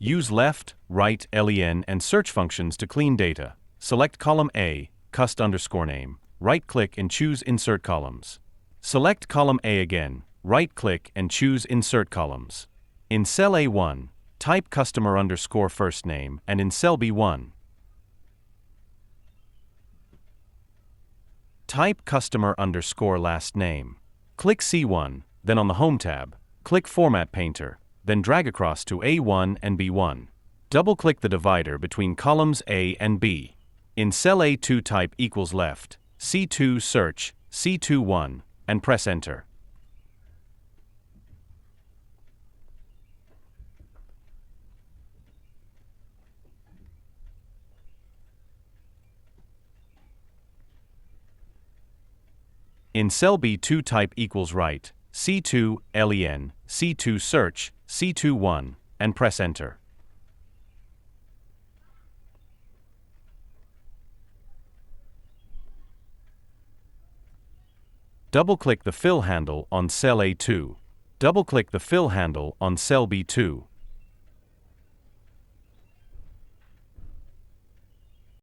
Use left, right, len, and search functions to clean data. Select column A, cust_name, right-click and choose Insert Columns. Select column A again, right-click and choose Insert Columns. In cell A1, type customer_first name, and in cell B1, type customer_last name. Click C1, then on the Home tab, click Format Painter, then drag across to A1 and B1. Double-click the divider between columns A and B. In cell A2 type equals left, C2 search, C21, and press Enter. In cell B2 type equals right, C2 len, C2 search, C21, and press Enter. Double-click the fill handle on cell A2. Double-click the fill handle on cell B2.